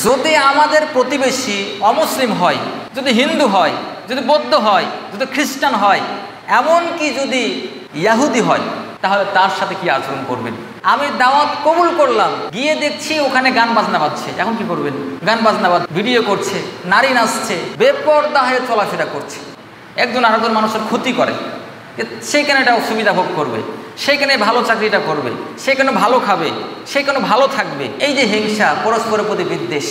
যদি আমাদের প্রতিবেশী অমুসলিম হয়, যদি হিন্দু হয়, যদি বৌদ্ধ হয়, যদি খ্রিস্টান হয়, এমনকি যদি ইহুদি হয়, তাহলে তার সাথে কি আচরণ করবেন? আমি দাওয়াত কবুল করলাম, গিয়ে দেখছি ওখানে গান বাজনা বাজছে, এখন কি করবেন? গান বাজনা ভিডিও করছে, নারী নাচছে, বেপরদা হয়ে চলাফেরা করছে, একজন আরেকজন মানুষের ক্ষতি করে, সেইখানে এটা অসুবিধা ভোগ করবে, সেইখানে ভালো চাকরিটা করবে, সেখানে ভালো খাবে, সেখানে ভালো থাকবে। এই যে হিংসা, পরস্পরের প্রতি বিদ্বেষ,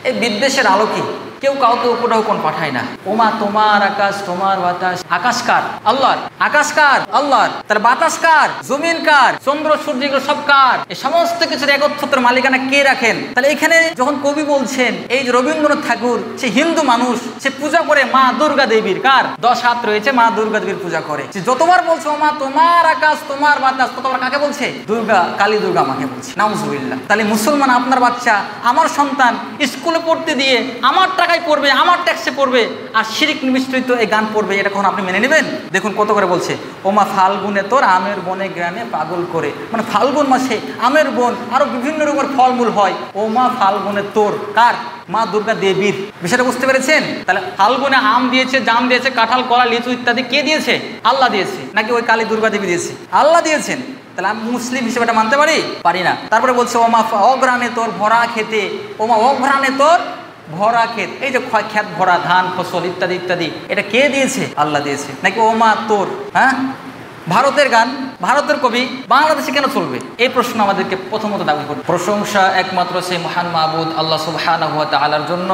এই বিদ্বেষের আলোকে কেউ কাউকে উপঢৌকন পাঠায় না। ওমা তোমার আকাশ, তোমার বাতাস। আকাশ কার? আল্লাহর। আকাশ কার? আল্লাহর। তার বাতাস কার? জমিন কার? চন্দ্র সূর্য এগুলো সব কার? এই সমস্ত কিছুর একচ্ছত্রের মালিকানা কে রাখেন? তাহলে এখানে যখন কবি বলছেন, এই যে রবীন্দ্রনাথ ঠাকুর, সে হিন্দু মানুষ, সে পূজা করে মা দুর্গা দেবীর। কার? 10 হাত রয়েছে, মা দুর্গা দেবীর পূজা করে। সে যতবার বলছে ওমা তোমার আকাশ, তোমার বাতাস, ততবার কাকে বলছে? দুর্গা, কালী দুর্গা মাকে বলছে। নাউজুবিল্লাহ। তাহলে মুসলমান আপনার বাচ্চা, আমার সন্তান স্কুলে পড়তে দিয়ে আমার টাকায় পড়বে, আমার ট্যাক্সে পড়বে, আর শিরিক মিশ্রিত এই গান পড়বে, এটা কখন আপনি মেনে নেবেন? দেখুন কত করে বলছে, ওমা ফাল্গুনে তোর আমের বনে গ্রানে পাগল করে। মানে ফাল্গুন মাসে আমের বন, আরো বিভিন্ন রকমের ফলমূল হয়। ওমা ফাল্গুনে তোর, কার? মা দুর্গা দেবীর। বিষয়টা বুঝতে পেরেছেন? তাহলে ফাল্গুনে আম দিয়েছে, জাম দিয়েছে, কাঁঠাল, কলা, লিচু ইত্যাদি কে দিয়েছে? আল্লাহ দিয়েছে। নাকি ওই কালী দুর্গা দেবী দিয়েছে? আল্লাহ দিয়েছেন। তাহলে আমি মুসলিম হিসেবে এটা মানতে পারি না। তারপরে বলছে ওমা অগ্রানে তোর ভরা খেতে, ওমা অগ্রানে তোর ভরা ক্ষেত। এই যে ক্ষেত ভরা ধান, ফসল ইত্যাদি ইত্যাদি, এটা কে দিয়েছে? আল্লাহ দিয়েছে। নাকি ওমা তোর, হ্যাঁ, ভারতের গান, ভারতের কবি, বাংলাদেশে কেন চলবে? এই প্রশ্ন আমাদেরকে প্রথমত দাবি করবে। প্রশংসা একমাত্র সেই মহান মাবুদ আল্লাহ সুবহানাহু ওয়া তাআলার জন্য,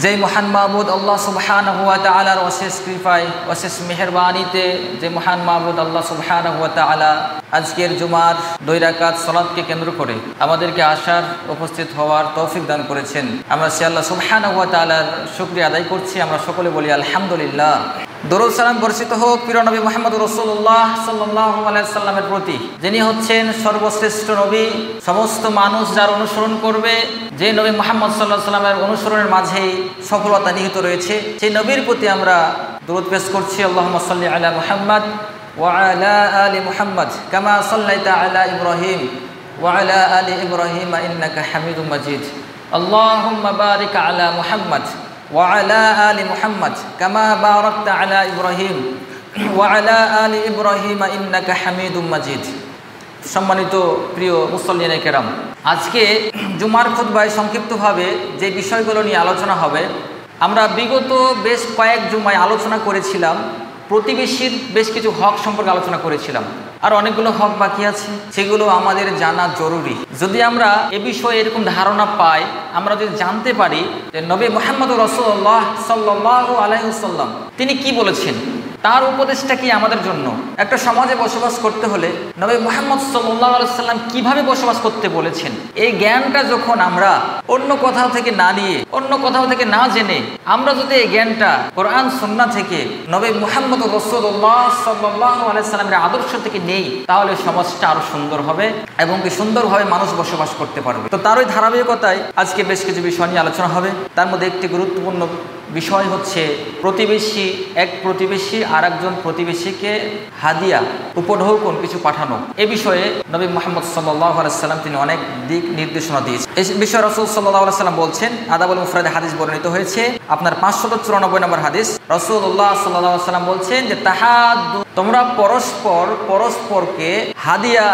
যেই মহান মাবুদ আল্লাহ সুবহানাহু ওয়া তাআলার অশেষ কৃপায়, অশেষ মেহেরবানিতে, যে মহান মাবুদ আল্লাহ সুবহানাহু ওয়া তাআলা আজকের জুমার 2 রাকাত সালাতকে কেন্দ্র করে আমাদেরকে আসার, উপস্থিত হওয়ার তৌফিক দান করেছেন। আমরা সে আল্লাহ সুবহানাহু ওয়া তাআলার শুকরিয়া আদায় করছি। আমরা সকলে বলি আলহামদুলিল্লাহ। দরুদ সালাম বর্ষিত হোক প্রিয় নবী মুহাম্মদ রাসূলুল্লাহ সাল্লাল্লাহু আলাইহি সাল্লামের প্রতি, যিনি হচ্ছেন সর্বশ্রেষ্ঠ নবী। সমস্ত মানুষ যার অনুসরণ করবে, যে নবী মুহাম্মদ সাল্লাল্লাহু আলাইহি সাল্লামের অনুসরণের মাঝেই সফলতা নিহিত রয়েছে, সেই নবীর প্রতি আমরা দরুদ পেশ করছি। আল্লাহুম্মা সাল্লি আলা মুহাম্মদ ওয়া আলা আলি মুহাম্মদ কামা সাল্লাইতা আলা ইব্রাহিম ওয়া আলা আলি ইব্রাহিম ইন্নাকা হামিদুম মাজিদ। আল্লাহুম্মা বারিক আলা মুহাম্মদ ওয়া আলা আলি মুহাম্মদ কামা বারাকতা আলা ইব্রাহিম ওয়া আলা আলি ইব্রাহিম ইন্নাকা হামিদুম মাজিদ। সম্মানিত প্রিয় মুসল্লিনে কেরাম, আজকে জুমার খুতবায় সংক্ষিপ্তভাবে যে বিষয়গুলো নিয়ে আলোচনা হবে, আমরা বিগত বেশ কয়েক জুমায় আলোচনা করেছিলাম। প্রতিবেশীর বেশ কিছু হক সম্পর্কে আলোচনা করেছিলাম, আর অনেকগুলো হক বাকি আছে, সেগুলো আমাদের জানা জরুরি। যদি আমরা এ বিষয়ে এরকম ধারণা পাই, আমরা যদি জানতে পারি যে নবী মুহাম্মদ রাসূলুল্লাহ সাল্লাল্লাহু আলাইহি ওয়াসাল্লাম তিনি কি বলেছেন, তার উপদেশটা কি আমাদের জন্য। একটা সমাজে বসবাস করতে হলে নবী মুহাম্মদ সাল্লাল্লাহু আলাইহি ওয়াসাল্লাম কিভাবে বসবাস করতে বলেছেন, এই জ্ঞানটা যখন আমরা অন্য কোথাও থেকে না নিয়ে, অন্য কোথাও থেকে না জেনে, আমরা যদি এই জ্ঞানটা কোরআন সুন্নাহ থেকে, নবী মুহাম্মদ রাসূলুল্লাহ সাল্লাল্লাহু আলাইহি ওয়াসাল্লামের আদর্শ থেকে নেই, তাহলে সমাজটা আরো সুন্দর হবে এবং কি সুন্দরভাবে মানুষ বসবাস করতে পারবে। তো তারই ধারাবাহিকতায় আজকে বেশ কিছু বিষয় নিয়ে আলোচনা হবে। তার মধ্যে একটি গুরুত্বপূর্ণ বিষয় হচ্ছে প্রতিবেশী, এক প্রতিবেশী আর একজন প্রতিবেশীকে হাদিয়া, উপঢৌকন কিছু পাঠানো। এ বিষয়ে নবী মুহাম্মদ সাল্লাল্লাহু আলাইহি ওয়াসাল্লাম তিনি অনেক দিক নির্দেশনা দিয়েছেন। এই বিষয়ে রাসূল সাল্লাল্লাহু আলাইহি ওয়াসাল্লাম বলছেন, আদাবুল মুফরাদে হাদিস বর্ণিত হয়েছে, আপনার 594 নম্বর হাদিস। রাসূলুল্লাহ সাল্লাল্লাহু আলাইহি ওয়াসাল্লাম বলছেন যে তাহাদ্দু, তোমরা পরস্পরকে হাদিয়া,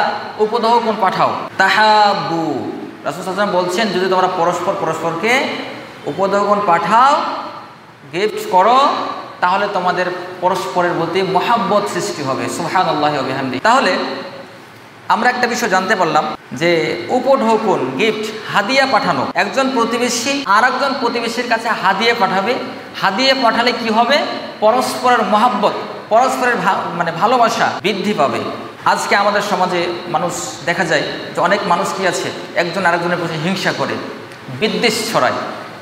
উপঢৌকন পাঠাও। তাহাব্বু, রাসূল সাল্লাল্লাহু আলাইহি ওয়াসাল্লাম বলছেন যদি তোমরা পরস্পরকে উপঢৌকন পাঠাও, গিফট করো, তাহলে তোমাদের পরস্পরের প্রতি মহাব্বত সৃষ্টি হবে। সুবহানাল্লাহি ওয়া বিহামদিহি। তাহলে আমরা একটা বিষয় জানতে পারলাম যে উপঢৌকন, গিফট, হাদিয়া পাঠানো, একজন প্রতিবেশী আর একজন প্রতিবেশীর কাছে হাদিয়া পাঠাবে। হাদিয়া পাঠালে কি হবে? পরস্পরের মহাব্বত, পরস্পরের ভালোবাসা বৃদ্ধি পাবে। আজকে আমাদের সমাজে মানুষ দেখা যায় যে অনেক মানুষ কি আছে, একজন আরেকজনের প্রতি হিংসা করে, বিদ্বেষ ছড়ায়,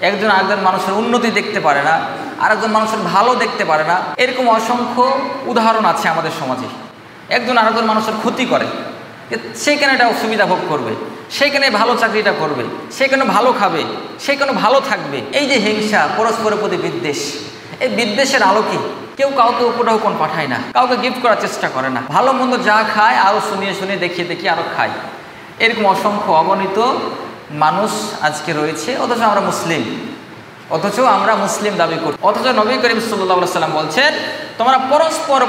একজন আরেকজন মানুষের উন্নতি দেখতে পারে না, আরেকজন মানুষের ভালো দেখতে পারে না। এরকম অসংখ্য উদাহরণ আছে আমাদের সমাজে। একজন আরেকজন মানুষের ক্ষতি করে, সেইখানে এটা অসুবিধা ভোগ করবে, সেইখানে ভালো চাকরিটা করবে, সেখানে ভালো খাবে, সেখানে ভালো থাকবে। এই যে হিংসা, পরস্পরের প্রতি বিদ্বেষ, এই বিদ্বেষের আলোকে কেউ কাউকে উপঢৌকন পাঠায় না, কাউকে গিফট করার চেষ্টা করে না। ভালো মন্দ যা খায় আরও শুনিয়ে দেখিয়ে আরও খায়। এরকম অসংখ্য অগণিত মানুষ আজকে রয়েছে, অথচ আমরা মুসলিম দাবি করি। অথচ নবী করিম সাল্লাল্লাহু আলাইহি ওয়াসাল্লাম বলছেন, তোমরা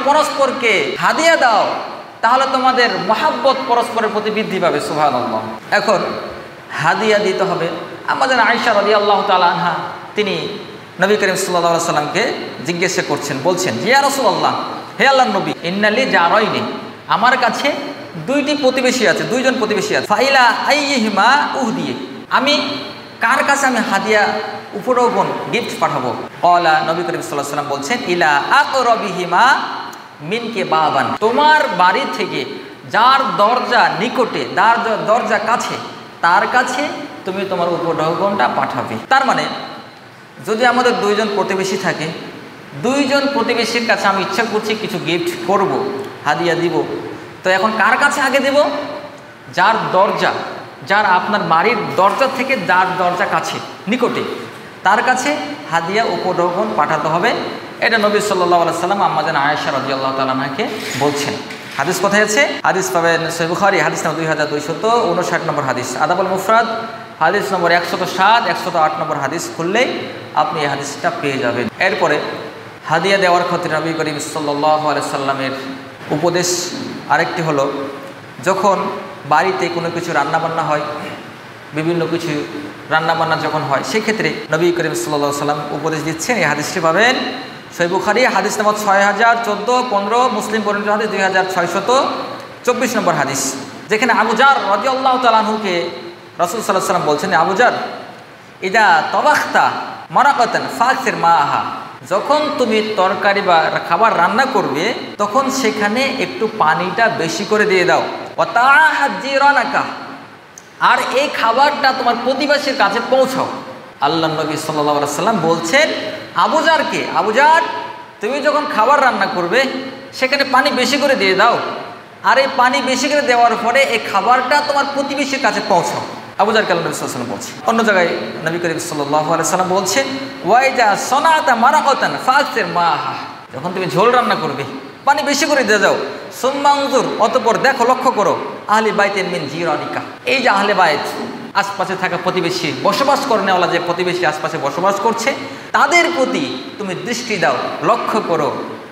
পরস্পরকে হাদিয়া দাও, তাহলে তোমাদের মহাব্বত পরস্পরের প্রতি বৃদ্ধি পাবে। সুবহানাল্লাহ। এখন হাদিয়া দিতে হবে। আমাদের আয়েশা রাদিয়াল্লাহু তাআলা আনহা তিনি নবী করিম সাল্লাল্লাহু আলাইহি ওয়াসাল্লামকে জিজ্ঞাসা করছেন, বলছেন, ইয়া রাসূলুল্লাহ, হে আল্লাহর নবী, ইন্নালি জারাইনি, আমার কাছে দুইজন প্রতিবেশী আছে, ফাইলা আইয়িহিমা উহদিয়ে, আমি কার কাছে আমি হাদিয়া উপঢৌকন গিফট পাঠাবো? ক্বালা, নবী করিম সাল্লাল্লাহু আলাইহি ওয়াসাল্লাম বলছেন, ইলা আকরাবিহিমা মিনকে বাবান, তোমার বাড়ি থেকে যার দরজা নিকটে, যার দরজা কাছে, তার কাছে তুমি তোমার উপঢৌকনটা পাঠাবে। তার মানে যদি আমাদের দুইজন প্রতিবেশী থাকে, দুইজন প্রতিবেশীর কাছে আমি ইচ্ছা করছি কিছু গিফট করব, হাদিয়া দিব, তো এখন কার কাছে আগে দেব? যার আপনার বাড়ির দরজা থেকে যার দরজা কাছে নিকটে, তার কাছে হাদিয়া উপঢৌকন পাঠাতে হবে। এটা নবী সাল্লাল্লাহু আলাইহি ওয়াসাল্লাম আম্মাজান আয়েশা রাদিয়াল্লাহু তাআলা আনহাকে বলছেন। হাদিস কোথায় আছে? হাদিস পাবেন সহিহ বুখারী, হাদিস নম্বর 2259 নম্বর হাদিস, আদাবুল মুফরাদ হাদিস নম্বর 107, 108 নম্বর হাদিস খুললেই আপনি এই হাদিসটা পেয়ে যাবেন। এরপরে হাদিয়া দেওয়ার ক্ষেত্রে নবী করিম সাল্লাল্লাহু আলাইহি ওয়াসাল্লামের উপদেশ আরেকটি হলো, যখন বাড়িতে কোনো কিছু রান্নাবান্না হয়, বিভিন্ন কিছু রান্নাবান্না যখন হয়, সেক্ষেত্রে নবী করিম সাল্লাল্লাহু আলাইহি ওয়াসাল্লাম উপদেশ দিচ্ছেন। এই হাদিসটি পাবেন সহিহ বুখারী হাদিস নম্বর 6014-15, মুসলিম বর্ণিত হাদিস 2624 নম্বর হাদিস, যেখানে আবু জার রাদিয়াল্লাহু তাআলা আনহুকে রাসূল সাল্লাল্লাহু আলাইহি ওয়াসাল্লাম বলছেন, আবু জার, ইদা তাবাখতা মারাকাতান ফাকসির মাআহা, যখন তুমি তরকারি বা খাবার রান্না করবে তখন সেখানে একটু পানিটা বেশি করে দিয়ে দাও। ওয়া তাআহাদ জিরানাকা, আর এই খাবারটা তোমার প্রতিবেশীর কাছে পৌঁছাও। আল্লাহ নবী সাল্লাল্লাহু আলাইহি ওয়াসাল্লাম বলছেন আবু জারকে, আবু জার, তুমি যখন খাবার রান্না করবে সেখানে পানি বেশি করে দিয়ে দাও, আর এই পানি বেশি করে দেওয়ার পরে এই খাবারটা তোমার প্রতিবেশীর কাছে পৌঁছাও। আবু জারকে আল্লাহ নবী সাল্লাল্লাহু আলাইহি ওয়াসাল্লাম বলছে। অন্য জায়গায় নবী করিম সাল্লাল্লাহু আলাইহি ওয়াসাল্লাম বলছেন, ওয়াইজা সনাতা মারাকাতান ফাকসির মাআহা, যখন তুমি ঝোল রান্না করবে পানি বেশি করে দিয়ে যাও। সুম্মা উনজুর, অতঃপর দেখো, লক্ষ্য করো, আহলি বাইতিন মিন জিরানিকা, এই যে আহলে বাইত, আশপাশে থাকা প্রতিবেশী, বসবাস করেনেওয়ালা যে প্রতিবেশী আশপাশে বসবাস করছে, তাদের প্রতি তুমি দৃষ্টি দাও, লক্ষ্য করো।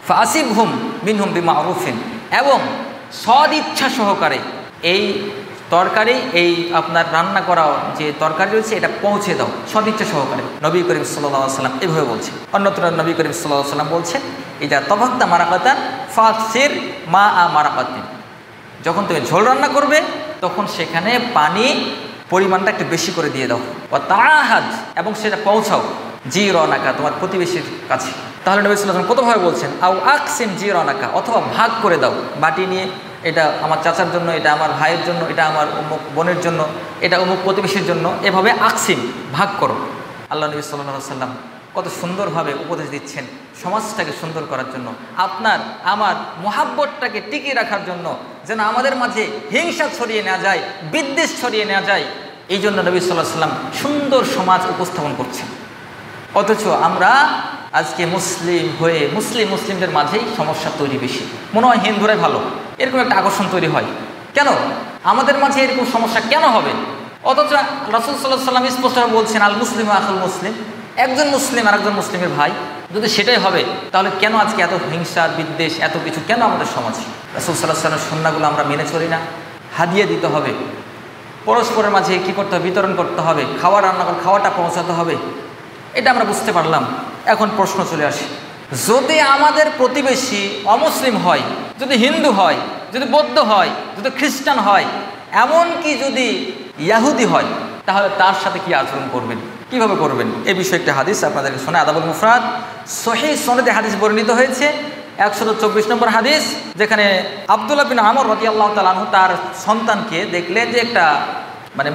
ফাসিবহুম মিনহুম বিমারুফিন, এবং সদ ইচ্ছা সহকারে এই তরকারি, এই আপনার রান্না করা যে তরকারি রয়েছে এটা পৌঁছে দাও সদিচ্ছা সহকারে। নবী করিম সাল্লাল্লাহু আলাইহি ওয়াসাল্লাম এভাবে বলছে। অন্যত্র নবী করিম সাল্লাল্লাহু আলাইহি ওয়াসাল্লাম বলছেন, ইদা তাবাখতা মারাকাতান ফাকসির মাআ মারাকাতিন, যখন তুমি ঝোল রান্না করবে তখন সেখানে পানি পরিমাণটা একটু বেশি করে দিয়ে দাও। ওয়া তাআহাদ, এবং সেটা পৌঁছাও, জিরানাকা, তোমার প্রতিবেশীর কাছে। তাহলে নবী সাল্লাল্লাহু আলাইহি ওয়াসাল্লাম কতভাবে বলছেন, আও আকসিম জিরানাকা, অথবা ভাগ করে দাও, বাটি নিয়ে এটা আমার চাচার জন্য, এটা আমার ভাইয়ের জন্য, এটা আমার অমুক বোনের জন্য, এটা অমুক প্রতিবেশীর জন্য, এভাবে আকসিম, ভাগ করো। আল্লাহ নবী সাল্লাল্লাহু আলাইহি ওয়াসাল্লাম কত সুন্দরভাবে উপদেশ দিচ্ছেন সমাজটাকে সুন্দর করার জন্য, আপনার আমার মহাব্বতটাকে টিকিয়ে রাখার জন্য, যেন আমাদের মাঝে হিংসা ছড়িয়ে নেওয়া যায়, বিদ্বেষ ছড়িয়ে নেওয়া যায়। এই জন্য নবী সাল্লাল্লাহু আলাইহি ওয়াসাল্লাম সুন্দর সমাজ উপস্থাপন করছেন। অথচ আমরা আজকে মুসলিম হয়ে মুসলিমদের মাঝেই সমস্যা তৈরি বেশি, মনে হয় হিন্দুরাই ভালো, এরকম একটা আকর্ষণ তৈরি হয়। কেন আমাদের মাঝে এরকম সমস্যা কেন হবে? অথচ রাসূল সাল্লাল্লাহু আলাইহি ওয়াসাল্লাম স্পষ্টভাবে বলছেন, আল মুসলিম আখুল মুসলিম, একজন মুসলিম আর একজন মুসলিমের ভাই। যদি সেটাই হবে তাহলে কেন আজকে এত হিংসা বিদ্বেষ, এত কিছু কেন আমাদের সমাজে? রাসূল সাল্লাল্লাহু আলাইহি ওয়াসাল্লামের সুন্নাহগুলো আমরা মেনে চলি না। হাদিয়া দিতে হবে, পরস্পরের মাঝে কী করতে হবে, বিতরণ করতে হবে, খাওয়া রান্না করে খাওয়াটা পৌঁছাতে হবে, এটা আমরা বুঝতে পারলাম। এখন প্রশ্ন চলে আসে, যদি আমাদের প্রতিবেশী অমুসলিম হয়, যদি হিন্দু হয়, যদি বৌদ্ধ হয়, যদি খ্রিস্টান হয়, এমনকি যদি ইয়াহুদি হয়, তাহলে তার সাথে কি আচরণ করবেন, কিভাবে করবেন? এই বিষয়ে একটা হাদিস আপনাদেরকে শোনা। আদাবুল মুফরাদ সহিহ সনদে হাদিস বর্ণিত হয়েছে, 124 নম্বর হাদিস, যেখানে আব্দুল্লাহ বিন আমর রাদিয়াল্লাহু তাআলা আনহু তার সন্তানকে দেখলেন যে একটা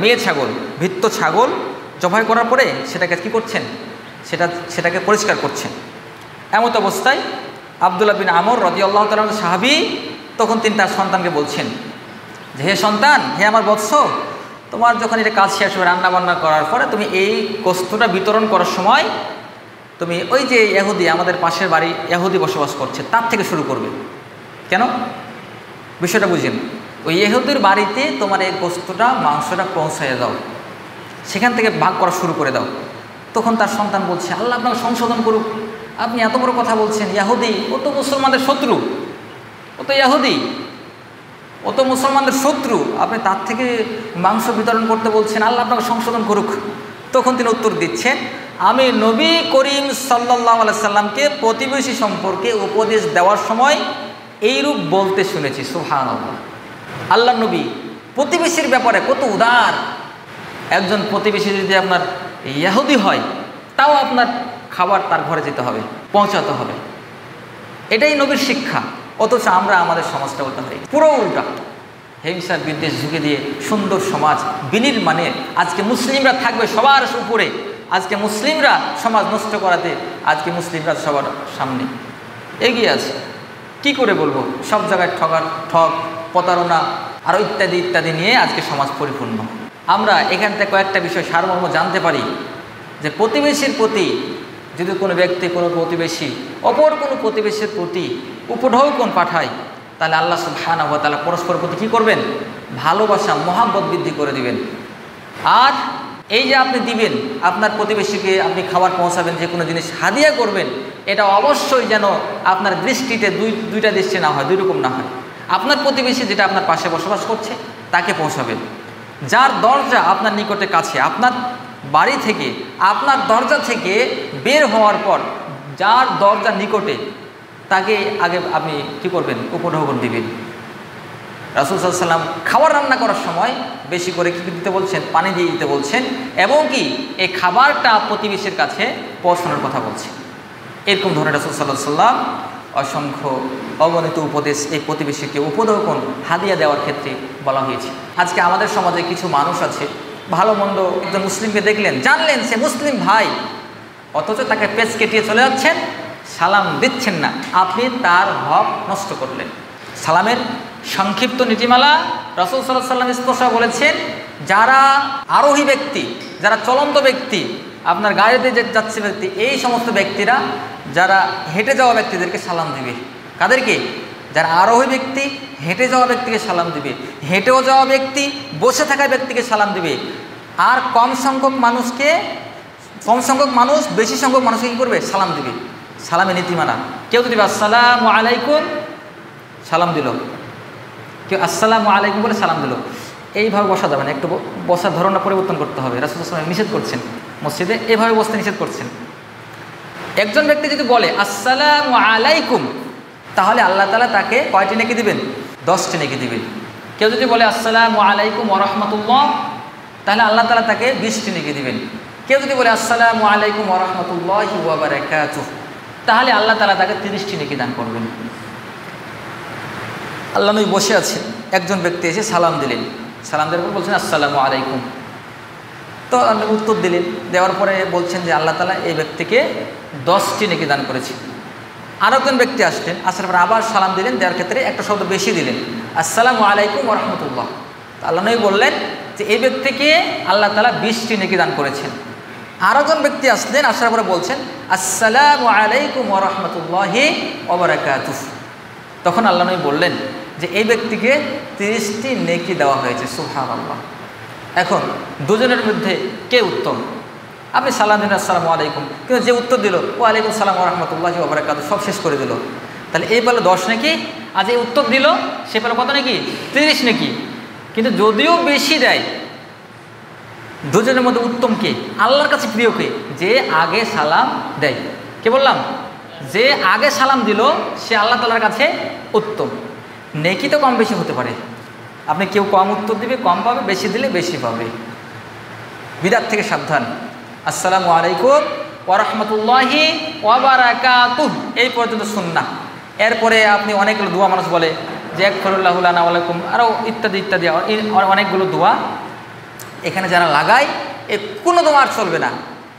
মেয়ে ছাগল, ভৃত্য ছাগল জবাই করার পরে সেটাকে কী করছেন, সেটাকে পরিষ্কার করছেন। এমত অবস্থায় আব্দুল্লাহ বিন আমর রাদিয়াল্লাহু তাআলা সাহাবী, তখন তিনি তার সন্তানকে বলছেন যে, হে সন্তান, হে আমার বৎস, তোমার যখন এটা কাজ শেষ হবে রান্নাবান্না করার পরে তুমি এই গোস্তটা বিতরণ করার সময় তুমি ওই যে ইহুদি, আমাদের পাশের বাড়ি ইহুদি বসবাস করছে, তার থেকে শুরু করবে। কেন? বিষয়টা বুঝেন, ওই ইহুদির বাড়িতে তোমার এই গোস্তটা, মাংসটা পৌঁছাইয়ে দাও। সেখান থেকে ভাগ করা শুরু করে দাও। তখন তার সন্তান বলছে, আল্লাহ আপনাকে সংশোধন করুক, আপনি এত বড় কথা বলছেন, ইয়াহুদি ও তো মুসলমানদের শত্রু, ও তো ইয়াহুদি, ও তো মুসলমানদের শত্রু, আপনি তার থেকে মাংস বিতরণ করতে বলছেন, আল্লাহ আপনাকে সংশোধন করুক। তখন তিনি উত্তর দিচ্ছেন, আমি নবী করিম সাল্লাল্লাহু আলাইহি সাল্লামকে প্রতিবেশী সম্পর্কে উপদেশ দেওয়ার সময় এইরূপ বলতে শুনেছি। সুবহানাল্লাহ। আল্লাহ নবী প্রতিবেশীর ব্যাপারে কত উদার। একজন প্রতিবেশী যদি আপনার ইহুদি হয়, তাও আপনার খাবার তার ঘরে যেতে হবে, পৌঁছাতে হবে, এটাই নবীর শিক্ষা। অথচ আমরা আমাদের সমাজটা বলতে পারি পুরো উল্টা, হিংসার বিদ্বেষ ঝুঁকে দিয়ে সুন্দর সমাজ বিনির্মাণে আজকে মুসলিমরা থাকবে সবার উপরে, আজকে মুসলিমরা সমাজ নষ্ট করাতে আজকে মুসলিমরা সবার সামনে এগিয়ে আছে। কি করে বলবো, সব জায়গায় ঠক প্রতারণা আরও ইত্যাদি ইত্যাদি নিয়ে আজকে সমাজ পরিপূর্ণ। আমরা এখান থেকে কয়েকটা বিষয় সারমর্ম জানতে পারি যে প্রতিবেশীর প্রতি যদি কোনো ব্যক্তি, কোনো প্রতিবেশী অপর কোনো প্রতিবেশীর প্রতি উপঢৌকন পাঠায়, তাহলে আল্লাহ সুবহানাহু ওয়া তাআলা পরস্পর প্রতি কী করবেন, ভালোবাসা মহাব্বত বৃদ্ধি করে দিবেন। আর এই যে আপনি দিবেন, আপনার প্রতিবেশীকে আপনি খাবার পৌঁছাবেন, যে কোনো জিনিস হাদিয়া করবেন, এটা অবশ্যই যেন আপনার দৃষ্টিতে দুইটা দৃষ্টি না হয়, দুই রকম না হয়। আপনার প্রতিবেশী যেটা আপনার পাশে বসবাস করছে তাকে পৌঁছাবেন। যার দরজা আপনার নিকটে কাছে, আপনার বাড়ি থেকে, আপনার দরজা থেকে বের হওয়ার পর যার দরজা নিকটে, তাকে আগে আপনি কী করবেন, উপঢৌকন দিবেন। রাসূল সাল্লাল্লাহু আলাইহি ওয়াসাল্লাম খাবার রান্না করার সময় বেশি করে কী দিতে বলছেন, পানি দিয়ে দিতে বলছেন, এবং কি এই খাবারটা প্রতিবেশীর কাছে পৌঁছানোর কথা বলছেন। এরকম ধরনের রাসূল সাল্লাল্লাহু আলাইহি ওয়াসাল্লাম অসংখ্য অগণিত উপদেশ এই প্রতিবেশীকে উপঢৌকন হাদিয়া দেওয়ার ক্ষেত্রে বলা হয়েছে। আজকে আমাদের সমাজে কিছু মানুষ আছে, ভালো মন্দ একজন মুসলিমকে দেখলেন, জানলেন সে মুসলিম ভাই, অথচ তাকে পেচ কেটিয়ে চলে যাচ্ছেন, সালাম দিচ্ছেন না, আপনি তার হক নষ্ট করলেন। সালামের সংক্ষিপ্ত নীতিমালা রাসূল সাল্লাল্লাহু আলাইহি ওয়াসাল্লাম স্পষ্ট বলেছেন, যারা আরোহী ব্যক্তি, যারা চলন্ত ব্যক্তি, আপনার গাড়িতে যে যাচ্ছে ব্যক্তি, এই সমস্ত ব্যক্তিরা যারা হেঁটে যাওয়া ব্যক্তিদেরকে সালাম দিবে। কাদেরকে? যারা আরোহী ব্যক্তি হেঁটে যাওয়া ব্যক্তিকে সালাম দিবে, হেঁটেও যাওয়া ব্যক্তি বসে থাকা ব্যক্তিকে সালাম দিবে। আর কম সংখ্যক মানুষ বেশি সংখ্যক মানুষকে কী করবে, সালাম দিবে। সালামে নীতিমালা, কেউ যদি আসসালামু আলাইকুম সালাম দিল, কেউ আসসালামু আলাইকুম বলে সালাম দিল, এইভাবে বসা যাবে না, একটু বসার ধরনটা পরিবর্তন করতে হবে। রাসূল সাল্লাল্লাহু আলাইহি ওয়াসাল্লাম নিষেধ করছেন, মসজিদে এভাবে বসতে নিষেধ করছেন। একজন ব্যক্তি যদি বলে আসসালামু আলাইকুম, তাহলে আল্লাহ তাআলা তাকে কয়টি নেকি দিবেন? 10টি নেকি দিবেন। কেউ যদি বলে আসসালামু আলাইকুম ওয়া রাহমাতুল্লাহ, তাহলে আল্লাহ তাআলা তাকে 20টি নেকি দিবেন। কেউ যদি বলে আসসালামু আলাইকুম ওয়া রাহমাতুল্লাহি ওয়া বারাকাতুহু, তাহলে আল্লাহ তাআলা তাকে 30টি নেকি দান করবেন। আল্লাহ নবী বসে আছেন, একজন ব্যক্তি এসে সালাম দিলেন, সালাম দেওয়ার পর বলছেন আসসালামু আলাইকুম, তো আপনি উত্তর দিলেন, দেওয়ার পরে বলছেন যে আল্লাহ তাআলা এই ব্যক্তিকে 10টি নেকি দান করেছে। আর একজন ব্যক্তি আসলেন, আসার পর আবার সালাম দিলেন, দেওয়ার ক্ষেত্রে একটা শব্দ বেশি দিলেন, আসসালামু আলাইকুম ওয়া রাহমাতুল্লাহ। তো আল্লাহ নবী বললেন যে এই ব্যক্তিকে আল্লাহ তাআলা 20টি নেকি দান করেছেন। আর একজন ব্যক্তি আসলেন, আসার পরে বলছেন আসসালামু আলাইকুম ওয়া রাহমাতুল্লাহি ওয়া বারাকাতুহু। তখন আল্লাহ নবী বললেন যে এই ব্যক্তিকে 30টি নেকি দেওয়া হয়েছে। সুবহানাল্লাহ। এখন দুজনের মধ্যে কে উত্তম? আপনি সালাম দিন আসসালামু আলাইকুম, কিন্তু যে উত্তর দিল ওয়ালাইকুম সালাম ওয়া রাহমাতুল্লাহি ওয়া বারাকাতুহু, সব শেষ করে দিল, তাহলে এই পেল 10 নেকি, আর যে উত্তর দিল সে পেল কত নেকি? 30 নেকি। কিন্তু যদিও বেশি দেয়, দুজনের মধ্যে উত্তম কে? আল্লাহর কাছে প্রিয় কে? যে আগে সালাম দেয়। কে বললাম? যে আগে সালাম দিল সে আল্লাহ তাআলার কাছে উত্তম। নেকি তো কম বেশি হতে পারে, আপনি কেউ কম উত্তর দিবে কম পাবে, বেশি দিলে বেশি পাবে। বিদআত থেকে সাবধান। আসসালামু আলাইকুম ওয়া রাহমাতুল্লাহি ওয়া বারাকাতুহু এই পর্যন্ত সুন্নাহ। এরপরে আপনি অনেকগুলো দোয়া মানুষ বলে যে একফিরুল্লাহু লানা ওয়া লাকুম, আরও ইত্যাদি ইত্যাদি অনেকগুলো দোয়া এখানে যারা লাগায়, এ কোনো দোয়া আর চলবে না।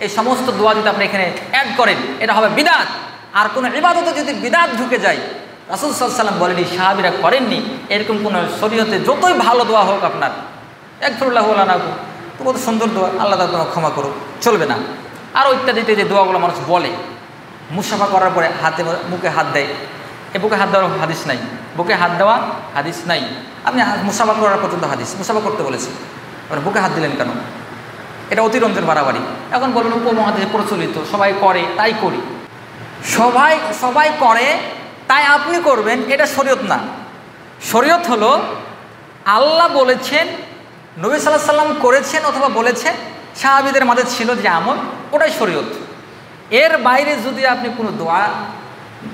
এই সমস্ত দোয়া যদি আপনি এখানে অ্যাড করেন, এটা হবে বিদআত। আর কোনো ইবাদতে যদি বিদআত ঢুকে যায়, রাসূল সাল্লাল্লাহু আলাইহি ওয়াসাল্লাম বলেনি, সাহাবীরা করেননি, এরকম কোনো শরীয়তে যতই ভালো দোয়া হোক আপনার, একফিরুল্লাহু লানা তো কত সুন্দর দোয়া, আল্লাহ তাআলা তোমাকে ক্ষমা করুক, চলবে না। আরও ইত্যাদিতে যে দোয়াগুলো মানুষ বলে, মুসাফা করার পরে হাতে মুখে হাত দেয়, এ বুকে হাত দেওয়ার হাদিস নাই, বুকে হাত দেওয়া হাদিস নাই। আপনি মুসাফা করার পর্যন্ত হাদিস, মুসাফা করতে বলেছি, এবার বুকে হাত দিলেন কেন? এটা অতিরঞ্জন বাড়াবাড়ি। এখন বলবেন উপমহাদেশে প্রচলিত, সবাই করে তাই করি। সবাই করে তাই আপনি করবেন, এটা শরীয়ত না। শরীয়ত হলো আল্লাহ বলেছেন, নবী সাল্লাল্লাহু আলাইহি সাল্লাম করেছেন অথবা বলেছেন, সাহাবীদের মাঝে ছিল যে আমল, ওটাই শরীয়ত। এর বাইরে যদি আপনি কোনো দোয়া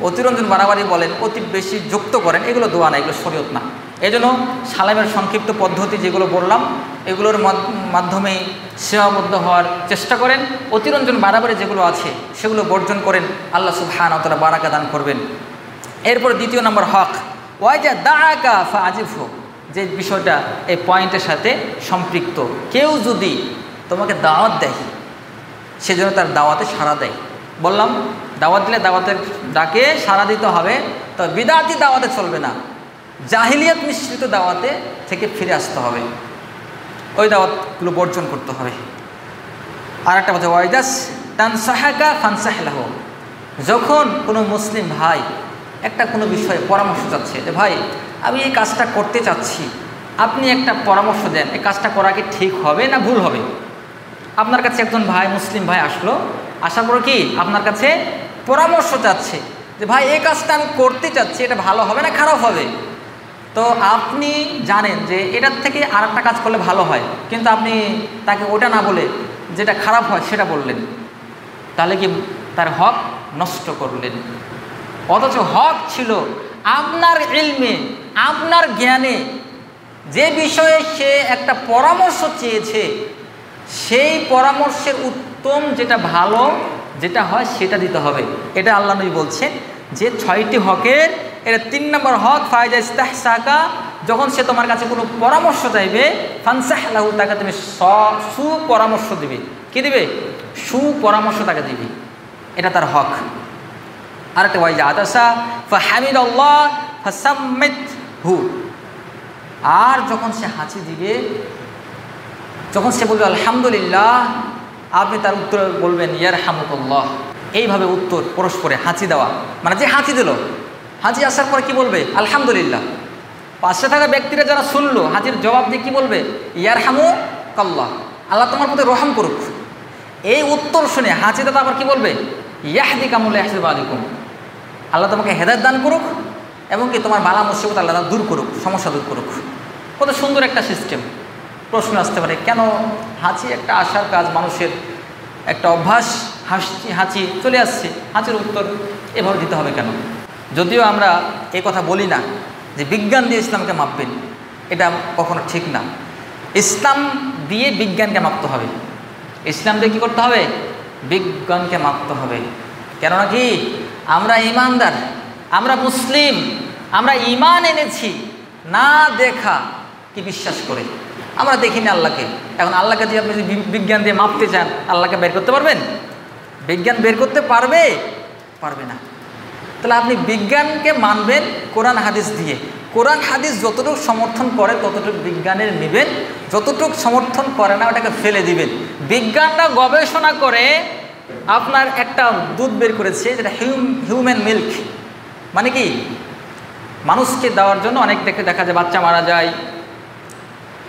অতিরঞ্জন বাড়াবাড়ি বলেন, অতি বেশি যুক্ত করেন, এগুলো দোয়া না, এগুলো শরীয়ত না। এই জন্য সালামের সংক্ষিপ্ত পদ্ধতি যেগুলো বললাম, এগুলোর মাধ্যমেই সীমাবদ্ধ হওয়ার চেষ্টা করেন। অতিরঞ্জন বাড়াবাড়ি যেগুলো আছে সেগুলো বর্জন করেন, আল্লাহ সুবহানাহু ওয়া তাআলা বারাকা দান করবেন। এরপর দ্বিতীয় নম্বর হক, ওয়াইজা দাআকা ফাআজিবহু, যে বিষয়টা এই পয়েন্টের সাথে সম্পৃক্ত। কেউ যদি তোমাকে দাওয়াত দেয়, সেজন্য তার দাওয়াতে সাড়া দেয়। বললাম দাওয়াত দিলে দাওয়াতের ডাকে সাড়া দিতে হবে, তো বিদআতি দাওয়াতে চলবে না, জাহিলিয়াত মিশ্রিত দাওয়াতে থেকে ফিরে আসতে হবে, ওই দাওয়াতগুলো বর্জন করতে হবে। আর একটা কথা, ওয়াইদাস তানসাহাকা ফানসাহ লাহু, যখন কোনো মুসলিম ভাই একটা কোনো বিষয়ে পরামর্শ চাচ্ছে, যে ভাই আমি এই কাজটা করতে চাচ্ছি, আপনি একটা পরামর্শ দেন, এই কাজটা করা কি ঠিক হবে না ভুল হবে। আপনার কাছে একজন ভাই, মুসলিম ভাই আসলো, আসার পরে কি আপনার কাছে পরামর্শ চাচ্ছে যে ভাই এই কাজটা আমি করতে চাচ্ছি, এটা ভালো হবে না খারাপ হবে। তো আপনি জানেন যে এটার থেকে আর একটা কাজ করলে ভালো হয়, কিন্তু আপনি তাকে ওটা না বলে যেটা খারাপ হয় সেটা বললেন, তাহলে কি তার হক নষ্ট করলেন। অথচ হক ছিল আপনার ইলমে, আপনার জ্ঞানে যে বিষয়ে সে একটা পরামর্শ চেয়েছে, সেই পরামর্শের উত্তম যেটা ভালো যেটা হয় সেটা দিতে হবে। এটা আল্লাহ নবী বলছেন যে 6টি হকের এটা 3 নম্বর হক, ফায়জা ইস্তাহসাকা, যখন সে তোমার কাছে কোনো পরামর্শ চাইবে, ফানসাহ লাহু, তাকে তুমি সুপরামর্শ দিবে। কি দিবে? সুপরামর্শ তাকে দিবে, এটা তার হক। আরেকটা ওয়াইজা আতাসা ফাহামিদাল্লাহ ফাসাম্মিতহু, আর যখন সে হাঁচি দিবে, যখন সে বলবে আলহামদুলিল্লাহ, আপনি তার উত্তর বলবেন ইয়ারহামুকুল্লাহ। এইভাবে উত্তর পরস্পরে হাঁচি দেওয়া, মানে যে হাঁচি দিল, হাঁচি আসার পরে কি বলবে? আলহামদুলিল্লাহ। পাশে থাকা ব্যক্তিরা যারা শুনলো, হাঁচির জবাব দিয়ে কি বলবে? ইয়ারহামুকাল্লাহ, আল্লাহ তোমার প্রতি রহম করুক। এই উত্তর শুনে হাঁচি দাদা আবার কি বলবে? ইয়াহদিকামুল্লাহ ইয়াহদিবা আলাইকুম, আল্লাহ তোমাকে হেদায়েত দান করুক এবং কি তোমার বালা মুসিবত আল্লাহ দূর করুক, সমস্যা দূর করুক। কত সুন্দর একটা সিস্টেম। প্রশ্ন আসতে পারে, কেন হাঁচি একটা আশার কাজ, মানুষের একটা অভ্যাস, হাঁচি চলে আসছে, হাঁচির উত্তর এভাবে দিতে হবে কেন? যদিও আমরা এই কথা বলি না যে বিজ্ঞান দিয়ে ইসলামকে মাপবেন, এটা কখনো ঠিক না। ইসলাম দিয়ে বিজ্ঞানকে মাপতে হবে, ইসলাম দিয়ে কী করতে হবে? বিজ্ঞানকে মাপতে হবে। কেননা কি, আমরা ঈমানদার, আমরা মুসলিম, আমরা ঈমান এনেছি না দেখা কি বিশ্বাস করে, আমরা দেখিনি আল্লাহকে। এখন আল্লাহকে যদি আপনি বিজ্ঞান দিয়ে মাপতে চান, আল্লাহকে বের করতে পারবেন? বিজ্ঞান বের করতে পারবে? পারবে না। তাহলে আপনি বিজ্ঞানকে মানবেন কোরআন হাদিস দিয়ে। কোরআন হাদিস যতটুকু সমর্থন করে ততটুকু বিজ্ঞানের নেবেন, যতটুকু সমর্থন করে না ওটাকে ফেলে দিবেন। বিজ্ঞানরা গবেষণা করে আপনার একটা দুধ বের করেছে, যেটা হিউম্যান মিল্ক, মানে কি মানুষকে দেওয়ার জন্য অনেক দেখা যায় বাচ্চা মারা যায়,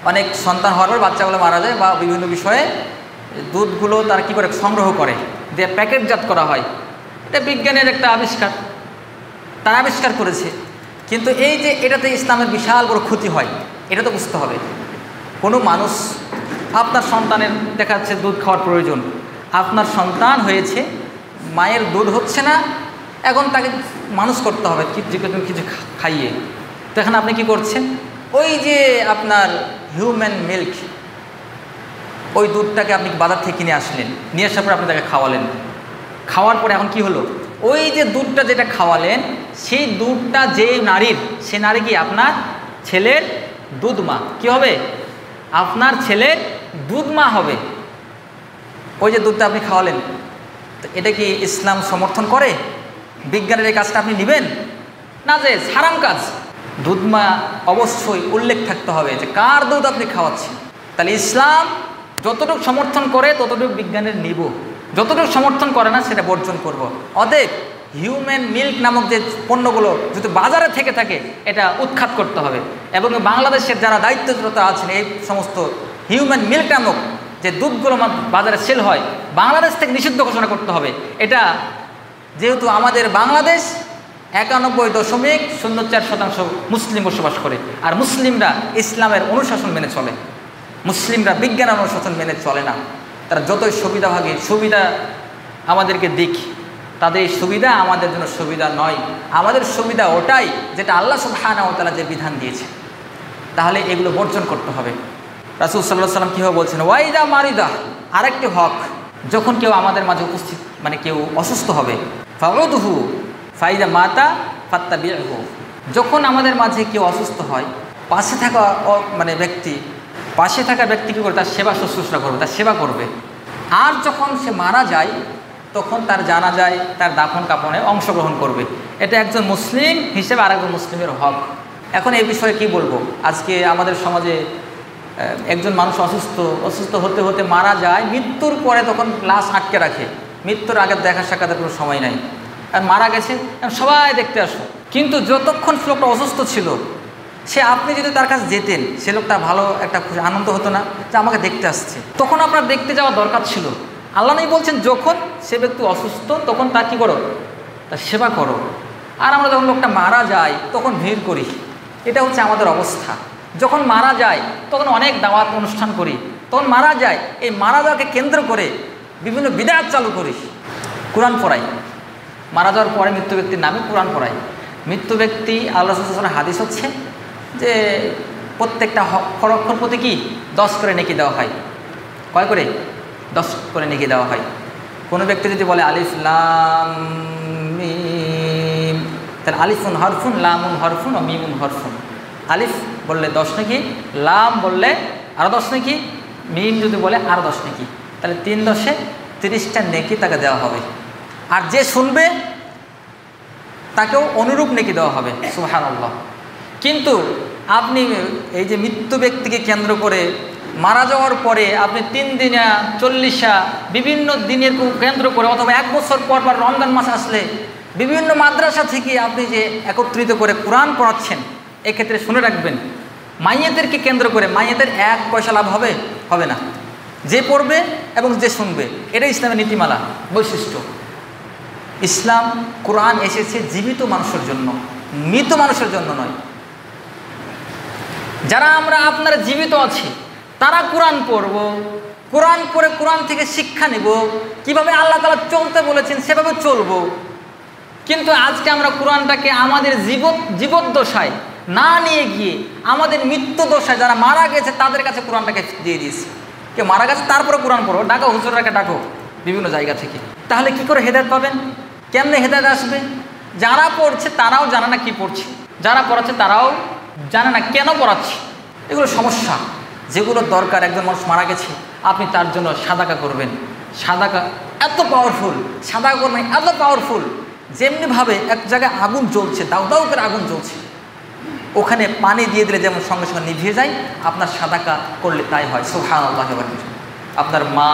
অনেক সন্তান হওয়ার পর বাচ্চাগুলো মারা যায়, বা বিভিন্ন বিষয়ে দুধগুলো তারা কী করে সংগ্রহ করে দিয়ে প্যাকেটজাত করা হয়। এটা বিজ্ঞানের একটা আবিষ্কার, তারা আবিষ্কার করেছে। কিন্তু এই যে এটাতে ইসলামের বিশাল বড় ক্ষতি হয়, এটা তো বুঝতে হবে। কোনো মানুষ, আপনার সন্তানের দেখা যাচ্ছে দুধ খাওয়ার প্রয়োজন, আপনার সন্তান হয়েছে, মায়ের দুধ হচ্ছে না, এখন তাকে মানুষ করতে হবে কিছু খাইয়ে। তো এখন আপনি কি করছেন? ওই যে আপনার হিউম্যান মিল্ক, ওই দুধটাকে আপনি বাজার থেকে কিনে আসলেন, নিয়ে আসার পর আপনি তাকে খাওয়ালেন। খাওয়ার পরে এখন কি হলো? ওই যে দুধটা যেটা খাওয়ালেন, সেই দুধটা যে নারীর, সে নারী কি আপনার ছেলের দুধ মা। কী হবে? আপনার ছেলের দুধ মা হবে ওই যে দুধটা আপনি খাওয়ালেন। তো এটা কি ইসলাম সমর্থন করে? বিজ্ঞানের এই কাজটা আপনি নেবেন না, যে হারাম কাজ। দুধ মা অবশ্যই উল্লেখ থাকতে হবে যে কার দুধ আপনি খাওয়াচ্ছেন। তাহলে ইসলাম যতটুকু সমর্থন করে ততটুকু বিজ্ঞানের নিব, যতটুকু সমর্থন করে না সেটা বর্জন করব। অতএব হিউম্যান মিল্ক নামক যে পণ্যগুলো যদি বাজারে থেকে থাকে, এটা উৎখাত করতে হবে। এবং বাংলাদেশের যারা দায়িত্বরত আছেন, এই সমস্ত হিউম্যান মিল্ক নামক যে যে দুধগুলো বাজারে সেল হয় বাংলাদেশ থেকে নিষিদ্ধ ঘোষণা করতে হবে। এটা যেহেতু আমাদের বাংলাদেশ 91.04% মুসলিম বসবাস করে, আর মুসলিমরা ইসলামের অনুশাসন মেনে চলে, মুসলিমরা বিজ্ঞান অনুশাসন মেনে চলে না। তারা যতই সুবিধাভাগী সুবিধা আমাদেরকে দিক, তাদের এই সুবিধা আমাদের জন্য সুবিধা নয়। আমাদের সুবিধা ওটাই যেটা আল্লাহ সুবহানাহু ওয়া তাআলা যে বিধান দিয়েছে। তাহলে এগুলো বর্জন করতে হবে। রাসূল সাল্লাল্লাহু আলাইহি ওয়াসাল্লাম কীভাবে বলছেন, ওয়াইদা মারিদা, আরেকটি হক, যখন কেউ আমাদের মাঝে উপস্থিত মানে কেউ অসুস্থ হবে, ফাউদুহু ফাইদা মাতা ফাত্তাবিউহু, যখন আমাদের মাঝে কেউ অসুস্থ হয় পাশে থাকা ব্যক্তি কী করে, তার সেবা শুশ্রূষা করবে, তার সেবা করবে। আর যখন সে মারা যায় তখন তার জানাজায় তার দাফন কাফনে অংশগ্রহণ করবে। এটা একজন মুসলিম হিসেবে আরেকজন মুসলিমের হক। এখন এই বিষয়ে কি বলবো, আজকে আমাদের সমাজে একজন মানুষ অসুস্থ হতে হতে মারা যায়, মৃত্যুর পরে তখন লাশ আটকে রাখে, মৃত্যুর আগে দেখা সাক্ষাতের কোনো সময় নাই, আর মারা গেছে সবাই দেখতে আসো। কিন্তু যতক্ষণ লোকটা অসুস্থ ছিল, সে আপনি যদি তার কাছে যেতেন, সে লোকটা ভালো একটা আনন্দ হতো না যে আমাকে দেখতে আসছে, তখন আপনার দেখতে যাওয়া দরকার ছিল। আল্লাহ নবী বলছেন যখন সে ব্যক্তি অসুস্থ তখন তার কী করো, তার সেবা করো। আর আমরা যখন লোকটা মারা যায় তখন ভিড় করি, এটা হচ্ছে আমাদের অবস্থা। যখন মারা যায় তখন অনেক দাওয়াত অনুষ্ঠান করি, তখন মারা যায়, এই মারা যাওয়াকে কেন্দ্র করে বিভিন্ন বিদআত চালু করি, কোরআন পড়াই, মারা যাওয়ার পরে মৃত্যু ব্যক্তির নামে কোরআন পড়াই। মৃত্যু ব্যক্তি আল্লাহ রাসূল সাল্লাল্লাহু আলাইহি ওয়াসাল্লাম হাদিস হচ্ছে যে প্রত্যেকটা অক্ষর প্রতি কি 10 করে নেকি দেওয়া হয়। কয় করে? 10 করে নেকি দেওয়া হয়। কোনো ব্যক্তি যদি বলে আলিফ লাম মিম, তাহলে আলিফুন হরফুন, লামুন হরফুন ও মিমুন হরফুন। আলিফ বললে 10 নেকি, লাম বললে আরও 10 নেকি, মিম যদি বলে আরও 10 নেকি, তাহলে 3 10-এ 30টা নেকি তাকে দেওয়া হবে। আর যে শুনবে তাকেও অনুরূপ নেকি দেওয়া হবে। সুবহানাল্লাহ। কিন্তু আপনি এই যে মৃত্যু ব্যক্তিকে কেন্দ্র করে মারা যাওয়ার পরে আপনি 3 দিনা 40 বিভিন্ন দিনের কেন্দ্র করে, অথবা 1 বছর পর রমজান মাস আসলে বিভিন্ন মাদ্রাসা থেকে আপনি যে একত্রিত করে কোরআন পড়াচ্ছেন, এক্ষেত্রে শুনে রাখবেন, মাইয়েদেরকে কেন্দ্র করে মাইয়েদের 1 পয়সা লাভ হবে না। যে পড়বে এবং যে শুনবে, এটা ইসলামের নীতিমালা, বৈশিষ্ট্য। ইসলাম কোরআন এসেছে জীবিত মানুষের জন্য, মৃত মানুষের জন্য নয়। যারা আমরা আপনারা জীবিত আছি তারা কোরআন পড়ব, কোরআন পড়ে কোরআন থেকে শিক্ষা নেব, কিভাবে আল্লাহ তাআলা চলতে বলেছেন সেভাবে চলব। কিন্তু আজকে আমরা কোরআনটাকে আমাদের জীবদ্দশায় না নিয়ে গিয়ে আমাদের মৃত্যু দশায় যারা মারা গেছে তাদের কাছে কোরআনটাকে দিয়ে দিয়েছি। কেউ মারা গেছে তারপরে কোরআন পড়ো, ডাকো, হুজুররাকে ডাকো বিভিন্ন জায়গা থেকে। তাহলে কি করে হেদায়েত পাবেন? কেমনে হেদায়েত আসবে? যারা পড়ছে তারাও জানে না কি পড়ছে, যারা পড়াচ্ছে তারাও জানে না কেন পড়াচ্ছে। এগুলো সমস্যা, যেগুলো দরকার। একজন মানুষ মারা গেছে, আপনি তার জন্য সাদাকা করবেন। সাদাকা এত পাওয়ারফুল, সাদাকা করবেন এত পাওয়ারফুল, যেমনিভাবে এক জায়গায় আগুন জ্বলছে, দাউ দাউ করে আগুন জ্বলছে, ওখানে পানি দিয়ে দিলে যেমন সঙ্গে সঙ্গে নিভিয়ে যায়, আপনার সাদাকা করলে তাই হয়। সুবহানাল্লাহ। আপনার মা,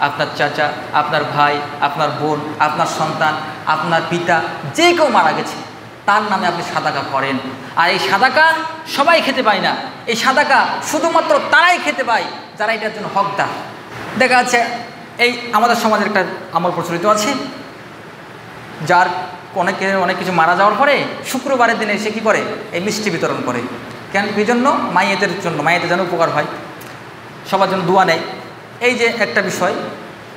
আপনার চাচা, আপনার ভাই, আপনার বোন, আপনার সন্তান, আপনার পিতা, যে কেউ মারা গেছে তার নামে আপনি সাদাকা করেন। আর এই সাদাকা সবাই খেতে পায় না, এই সাদাকা শুধুমাত্র তারাই খেতে পায় যারা এটার জন্য হকদার। দেখা যাচ্ছে এই আমাদের সমাজের একটা আমল প্রচলিত আছে, যার অনেক কিছু মারা যাওয়ার পরে শুক্রবারের দিনে এসে কী করে, এই মিষ্টি বিতরণ করে। কেন? এই জন্য মাইয়েদের জন্য, মাইয়েদের যেন উপকার হয়, সবার জন্য দোয়া নেয়। এই যে একটা বিষয়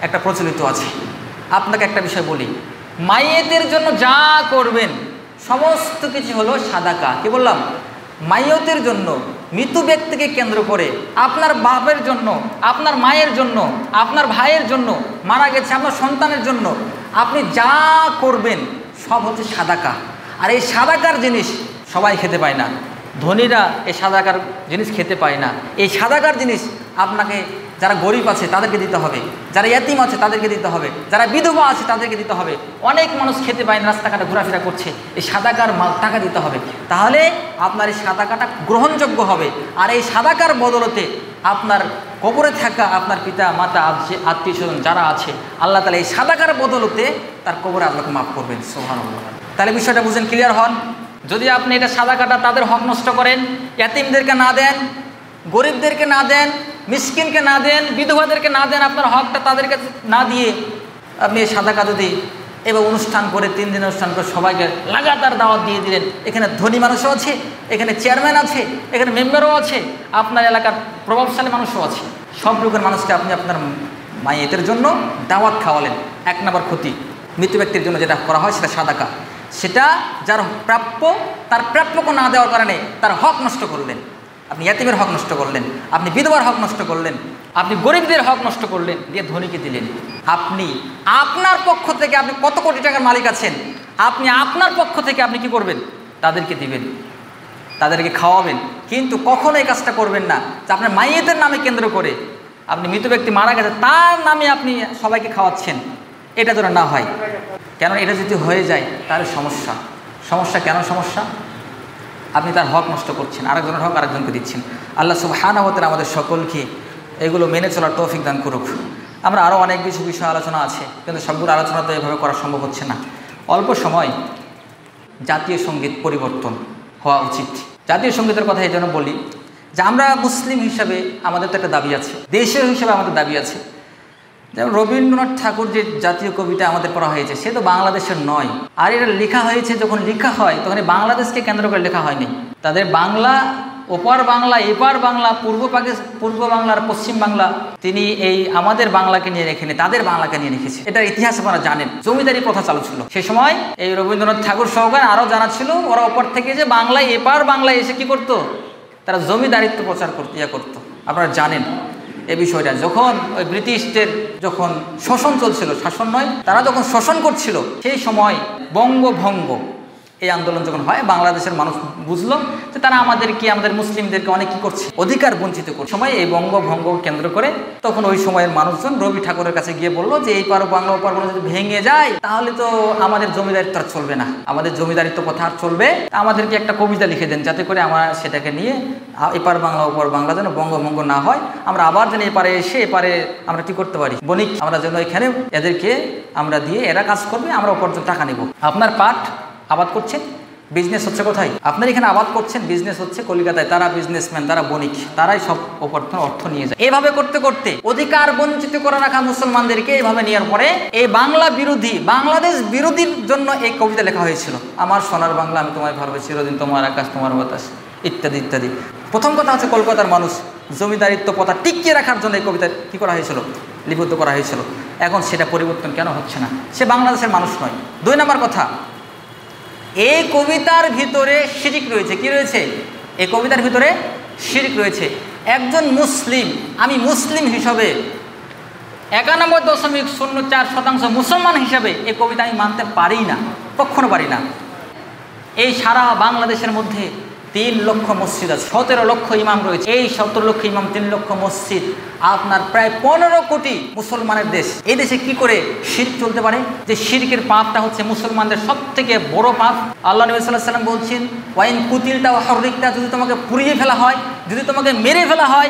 একটা প্রচলিত আছে। আপনাকে একটা বিষয় বলি, মাইয়েদের জন্য যা করবেন সমস্ত কিছু হলো সাদাকা। কি বললাম? মাইয়তের জন্য, মৃত ব্যক্তিকে কেন্দ্র করে, আপনার বাপের জন্য, আপনার মায়ের জন্য, আপনার ভাইয়ের জন্য, মারা গেছে আপনার সন্তানের জন্য, আপনি যা করবেন সব হচ্ছে সাদাকা। আর এই সাদাকার জিনিস সবাই খেতে পায় না, ধনীরা এই সাদাকার জিনিস খেতে পায় না। এই সাদাকার জিনিস আপনাকে যারা গরিব আছে তাদেরকে দিতে হবে, যারা ইয়াতিম আছে তাদেরকে দিতে হবে, যারা বিধবা আছে তাদেরকে দিতে হবে। অনেক মানুষ খেতে পায় না, রাস্তাঘাটে ঘোরাফেরা করছে, এই সাদাকার টাকা দিতে হবে। তাহলে আপনার এই সাদাকাটা গ্রহণযোগ্য হবে। আর এই সাদাকার বদলতে আপনার কবরে থাকা আপনার পিতা মাতা আত্মীয় স্বজন যারা আছে, আল্লাহ তাআলা এই সাদাকার বদলতে তার কবরে আল্লাহকে মাফ করবেন। সুবহানাল্লাহ। তাহলে বিষয়টা বুঝেন, ক্লিয়ার হন। যদি আপনি এটা সাদাকাটা তাদের হক নষ্ট করেন, ইয়াতিমদেরকে না দেন, গরিবদেরকে না দেন, মিসকিনকে না দেন, বিধবাদেরকে না দেন, আপনার হকটা তাদের কাছে না দিয়ে আপনি সাদাকা যদি এবার অনুষ্ঠান করে 3 দিন অনুষ্ঠান করে সবাইকে লাগাতার দাওয়াত দিয়ে দিলেন, এখানে ধনী মানুষও আছে, এখানে চেয়ারম্যান আছে, এখানে মেম্বারও আছে, আপনার এলাকার প্রভাবশালী মানুষও আছে, সব লোকের মানুষকে আপনি আপনার মাইয়েতের জন্য দাওয়াত খাওয়ালেন। 1 নম্বর ক্ষতি। মৃত ব্যক্তির জন্য যেটা করা হয় সেটা সাদাকা, সেটা যার প্রাপ্য তার প্রাপ্যকে না দেওয়ার কারণে তার হক নষ্ট করলেন। আপনি ইয়াতিমের হক নষ্ট করলেন, আপনি বিধবার হক নষ্ট করলেন, আপনি গরিবদের হক নষ্ট করলেন, দিয়ে ধনীকে দিলেন। আপনি আপনার পক্ষ থেকে, আপনি কত কোটি টাকার মালিক আছেন, আপনি আপনার পক্ষ থেকে আপনি কি করবেন? তাদেরকে দিবেন, তাদেরকে খাওয়াবেন। কিন্তু কখনো এই কাজটা করবেন না যে আপনার মাইয়েতের নামে কেন্দ্র করে আপনি মৃত ব্যক্তি মারা গেছে তার নামে আপনি সবাইকে খাওয়াচ্ছেন, এটা যেন না হয়। কেন এটা যদি হয়ে যায় তাহলে সমস্যা। সমস্যা কেন সমস্যা? আপনি তার হক নষ্ট করছেন, আরেকজনের হক আরেকজনকে দিচ্ছেন। আল্লাহ সুবহানাহু ওয়া তাআলা আমাদের সকলকে এগুলো মেনে চলার তৌফিক দান করুক। আমরা আরও অনেক কিছু বিষয় আলোচনা আছে, কিন্তু সবগুলো আলোচনা তো এভাবে করা সম্ভব হচ্ছে না। অল্প সময় জাতীয় সঙ্গীত পরিবর্তন হওয়া উচিত। জাতীয় সঙ্গীতের কথা এই জন্য বলি যে আমরা মুসলিম হিসাবে আমাদের তো একটা দাবি আছে, দেশীয় হিসাবে আমাদের দাবি আছে। যেমন রবীন্দ্রনাথ ঠাকুর যে জাতীয় কবিতা আমাদের পড়া হয়েছে সে তো বাংলাদেশের নয়, আর এটা লেখা হয়েছে যখন লেখা হয় তখন বাংলাদেশকে কেন্দ্র করে লেখা হয়নি। তাদের বাংলা, ওপার বাংলা, এপার বাংলা, পূর্ব বাংলার পশ্চিম বাংলা, তিনি এই আমাদের বাংলাকে নিয়ে রেখেনি, তাদের বাংলাকে নিয়ে রেখেছে। এটার ইতিহাস আপনারা জানেন। জমিদারি প্রথা চালু ছিল সে সময়। এই রবীন্দ্রনাথ ঠাকুর সহকারে আরও জানা ছিল, ওরা ওপর থেকে যে বাংলায় এপার বাংলায় এসে কি করতো, তারা জমিদারিত্ব প্রচার করতো। আপনারা জানেন এই বিষয়টা। যখন ওই ব্রিটিশদের যখন শোষণ চলছিল, শাসন নয়, তারা যখন শোষণ করছিল সেই সময় বঙ্গভঙ্গ এই আন্দোলন যখন হয়, বাংলাদেশের মানুষ বুঝলো যে তারা আমাদের মুসলিমদেরকে অনেক কী করছে, অধিকার বঞ্চিত করছে। সময় এই বঙ্গভঙ্গ কেন্দ্র করে তখন ওই সময়ের মানুষজন রবি ঠাকুরের কাছে গিয়ে বললো যে এই পার বাংলা ওপার বাংলা যদি ভেঙে যায় তাহলে তো আমাদের জমিদারিত্ব আর চলবে না, আমাদের জমিদারিত্ব কথা আর চলবে, আমাদেরকে একটা কবিতা লিখে দেন যাতে করে আমরা সেটাকে নিয়ে এপার বাংলা ওপার বাংলা যেন বঙ্গভঙ্গ না হয়, আমরা আবার যেন এপারে এসে এপারে আমরা কি করতে পারি, বণিক আমরা যেন এখানে এদেরকে আমরা দিয়ে এরা কাজ করবে, আমরা উপার্জন টাকা নেব। আপনার পাট আবাদ করছেন, বিজনেস হচ্ছে কোথায়? আপনার এখানে আবাদ করছেন, বিজনেস হচ্ছে কলকাতায়, তারা বিজনেসম্যান, তারা বণিক, তারাই সব অর্থ নিয়ে যায়। এভাবে করতে করতে অধিকার বঞ্চিত করে রাখা মুসলমানদেরকে এইভাবে নেওয়ার পরে এই বাংলা বিরোধী, বাংলাদেশ বিরোধীর জন্য এই কবিতা লেখা হয়েছিল। আমার সোনার বাংলা আমি তোমায় ভালোবাসি, চিরদিন তোমার আকাশ তোমার বাতাস, ইত্যাদি ইত্যাদি। প্রথম কথা হচ্ছে কলকাতার মানুষ জমিদারিত্ব প্রথা টিকিয়ে রাখার জন্য এই কবিতা কী করা হয়েছিল, লিপিবদ্ধ করা হয়েছিল। এখন সেটা পরিবর্তন কেন হচ্ছে না? সে বাংলাদেশের মানুষ নয়। 2 নম্বর কথা, এই কবিতার ভিতরে শিরিক রয়েছে। কি রয়েছে? এই কবিতার ভিতরে শিরিক রয়েছে। একজন মুসলিম, আমি মুসলিম হিসাবে 91.04% মুসলমান হিসাবে এই কবিতা আমি মানতে পারি না, কখনো পারি না। এই সারা বাংলাদেশের মধ্যে 3 লক্ষ মসজিদ আছে, 17 লক্ষ ইমাম রয়েছে। এই 17 লক্ষ ইমাম, 3 লক্ষ মসজিদ, আপনার প্রায় 15 কোটি মুসলমানের দেশ। এই দেশে কি করে শিরক চলতে পারে? যে শিরকের পাপটা হচ্ছে মুসলমানদের সব থেকে বড় পাপ। আল্লাহ নবী সাল্লাল্লাহু আলাইহি ওয়াসাল্লাম বলছেন, ওয়াইন কুতিলতা ওয়া হুররিকতা, যদি তোমাকে পুড়িয়ে ফেলা হয়, যদি তোমাকে মেরে ফেলা হয়,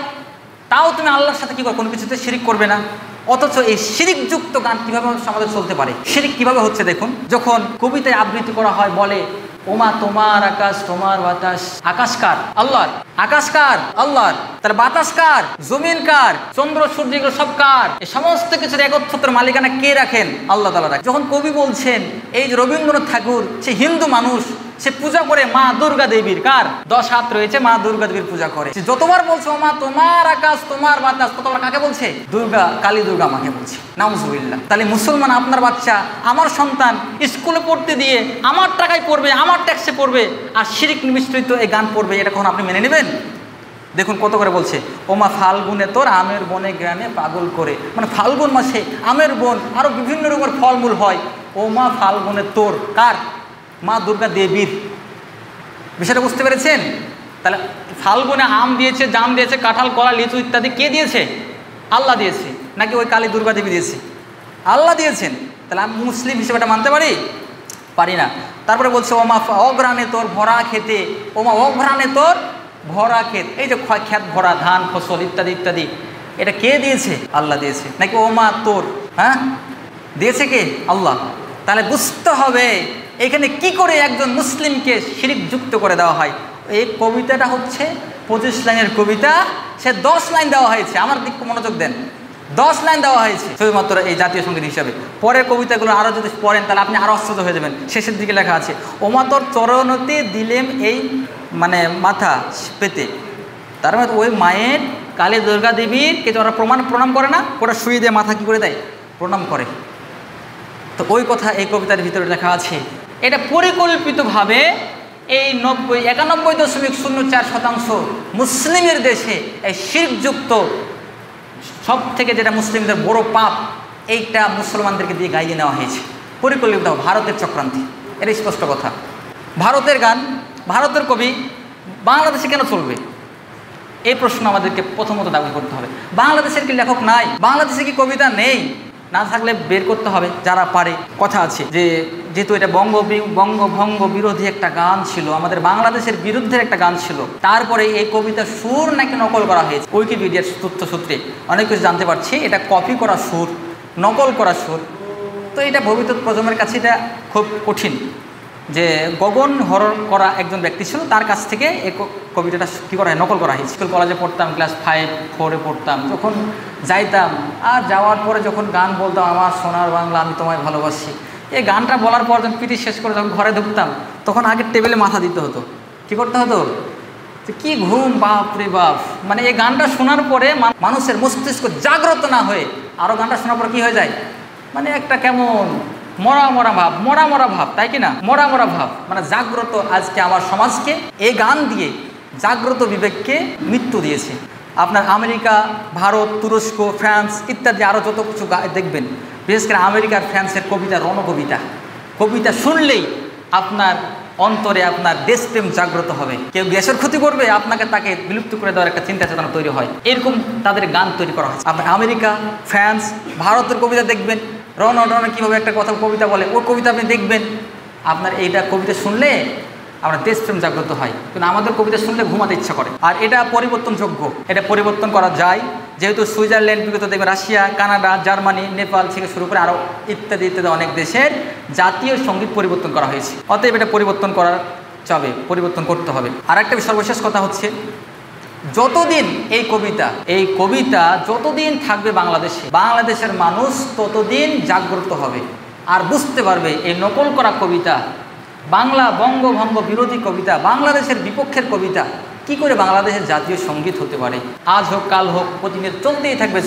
তাও তুমি আল্লাহর সাথে কি করবে? কোনো কিছুতে শিরক করবে না। অথচ এই শিরকযুক্ত গান কিভাবে আমাদের চলতে পারে? শিরক কিভাবে হচ্ছে দেখুন। যখন কবিতায় আবৃত্তি করা হয়, বলে ওমা তোমার আকাশ তোমার বাতাস, আকাশ কার? আল্লাহর। আকাশ কার? আল্লাহর। তার বাতাস কার? জমিন কার? চন্দ্র সূর্য এগুলো সব কার? এই সমস্ত কিছুর একচ্ছত্র মালিকানা কে রাখেন? আল্লাহ তাআলা রাখেন। যখন কবি বলছেন এই যে রবীন্দ্রনাথ ঠাকুর, সে হিন্দু মানুষ, সে পূজা করে মা দুর্গা দেবীর। কার? 10 হাত রয়েছে, মা দুর্গা দেবীর পূজা করে। সে যতবার বলছে ওমা তোমার আকাশ তোমার বাতাস, ততবার কাকে বলছে? দুর্গা, কালী দুর্গা মাকে বলছে। নাউজুবিল্লাহ। তাহলে মুসলমান, আপনার বাচ্চা, আমার সন্তান স্কুলে পড়তে দিয়ে আমার টাকায় পড়বে, আমার ট্যাক্সে পড়বে, আর শিরিক মিশ্রিত এই গান পড়বে, এটা কখন আপনি মেনে নেবেন? দেখুন কত করে বলছে, ওমা ফাল্গুনে তোর আমের বনে গ্রামে পাগল করে, মানে ফাল্গুন মাসে আমের বন, আরো বিভিন্ন রকমের ফলমূল হয়। ওমা ফাল্গুনে তোর, কার? মা দুর্গা দেবীর। বিষয়টা বুঝতে পেরেছেন? তাহলে ফাল্গুনে আম দিয়েছে, জাম দিয়েছে, কাঁঠাল, কলা, লিচু ইত্যাদি কে দিয়েছে? আল্লাহ দিয়েছে। নাকি ওই কালী দুর্গা দেবী দিয়েছে? আল্লাহ দিয়েছেন। তাহলে আমি মুসলিম হিসেবে এটা মানতে পারি না। তারপরে বলছে ওমা অগ্রাণে তোর ভরা খেতে, ওমা অগ্রাণে তোর ভরা ক্ষেত, এই যে ক্ষেত ভরা ধান ফসল ইত্যাদি ইত্যাদি, এটা কে দিয়েছে? আল্লাহ দিয়েছে। নাকি ওমা তোর, হ্যাঁ দিয়েছে কে? আল্লাহ। তাহলে বুঝতে হবে এখানে কি করে একজন মুসলিমকে শিরিক যুক্ত করে দেওয়া হয়। এই কবিতাটা হচ্ছে 25 লাইনের কবিতা, সে 10 লাইন দেওয়া হয়েছে। আমার দিকে মনোযোগ দেন, 10 লাইন দেওয়া হয়েছে শুধুমাত্র এই জাতীয় সঙ্গীত হিসাবে। পরের কবিতাগুলো আরও যদি পড়েন তাহলে আপনি আরও আশ্চর্য হয়ে যাবেন। শেষের দিকে লেখা আছে, ওমাতর চরণতে দিলেম এই মানে মাথা পেতে। তার মানে ওই মায়ের কালী দুর্গা দেবীর কে ওরা প্রণাম করে না, ওরা শুয়ে দিয়ে মাথা কী করে দেয়, প্রণাম করে। তো ওই কথা এই কবিতার ভিতরে লেখা আছে। এটা পরিকল্পিতভাবে এই 91.04% মুসলিমের দেশে এই শিরকযুক্ত সব থেকে যেটা মুসলিমদের বড় পাপ, এইটা মুসলমানদেরকে দিয়ে গাইয়ে নেওয়া হয়েছে পরিকল্পিত, ভারতের চক্রান্তে। এটা স্পষ্ট কথা। ভারতের গান, ভারতের কবি বাংলাদেশে কেন চলবে, এই প্রশ্ন আমাদেরকে প্রথমত দাবি করতে হবে। বাংলাদেশের কি লেখক নাই? বাংলাদেশে কি কবিতা নেই? না থাকলে বের করতে হবে যারা পারে। কথা আছে যে যেহেতু এটা বঙ্গভঙ্গ বিরোধী একটা গান ছিল, আমাদের বাংলাদেশের বিরুদ্ধে একটা গান ছিল, তারপরে এই কবিতার সুর নাকি নকল করা হয়েছে। উইকিপিডিয়ার তথ্যসূত্রে অনেক কিছু জানতে পারছি, এটা কপি করা সুর, নকল করা সুর। তো এটা ভবিষ্যৎ প্রজন্মের কাছে এটা খুব কঠিন যে গগন হরণ করা একজন ব্যক্তি ছিল, তার কাছ থেকে এই কবিতাটা কী করা হয়, নকল করা হয়। স্কুল কলেজে পড়তাম, ক্লাস 5-4 পড়তাম, যখন যাইতাম আর যাওয়ার পরে যখন গান বলতাম, আমার সোনার বাংলা আমি তোমায় ভালোবাসি, এই গানটা বলার পর যখন পিটি শেষ করে যখন ঘরে ঢুকতাম, তখন আগে টেবিলে মাথা দিতে হতো। কী করতে হতো? কি ঘুম, বাপ রে বাপ। মানে এই গানটা শোনার পরে মানুষের মস্তিষ্ক জাগ্রত না হয়ে আরও গানটা শোনার পর কী হয়ে যায়, মানে একটা কেমন মরা ভাব, তাই কি না? মরা ভাব, মানে জাগ্রত। আজকে আমার সমাজকে এই গান দিয়ে জাগ্রত বিবেককে মৃত্যু দিয়েছে। আপনার আমেরিকা, ভারত, তুরস্ক, ফ্রান্স ইত্যাদি আরও যত কিছু দেখবেন, বিশেষ করে আমেরিকার ফ্রান্সের কবিতা, কবিতা শুনলেই আপনার অন্তরে আপনার দেশপ্রেম জাগ্রত হবে। কেউ দেশের ক্ষতি করবে, আপনাকে তাকে বিলুপ্ত করে দেওয়ার একটা চিন্তা চেতনা তৈরি হয়। এরকম তাদের গান তৈরি করা হয়। আপনার আমেরিকা, ফ্রান্স, ভারতের কবিতা দেখবেন, রণ কীভাবে একটা কবিতা বলে, ওর কবিতা আপনি দেখবেন, আপনার এইটা কবিতা শুনলে আপনার দেশপ্রেম জাগ্রত হয়। কিন্তু আমাদের কবিতা শুনলে ঘুমাতে ইচ্ছা করে। আর এটা পরিবর্তনযোগ্য, এটা পরিবর্তন করা যায়। যেহেতু সুইজারল্যান্ড, বিগত দেখবেন রাশিয়া, কানাডা, জার্মানি, নেপাল থেকে শুরু করে আরও ইত্যাদি অনেক দেশের জাতীয় সঙ্গীত পরিবর্তন করা হয়েছে। অতএব এটা পরিবর্তন করা যাবে, পরিবর্তন করতে হবে। আর একটা সর্বশেষ কথা হচ্ছে, যতদিন এই কবিতা যতদিন থাকবে বাংলাদেশের মানুষ ততদিন জাগ্রত হবে আর বুঝতে পারবে এই নকল করা কবিতা, বাংলা বঙ্গভঙ্গ বিরোধী কবিতা, বাংলাদেশের বিপক্ষের কবিতা কি করে বাংলাদেশের জাতীয় সঙ্গীত হতে পারে। আজ হোক কাল হোক প্রতিদিন চলতেই থাকবে।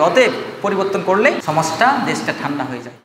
অতএব পরিবর্তন করলে সমাজটা, দেশটা ঠান্ডা হয়ে যায়।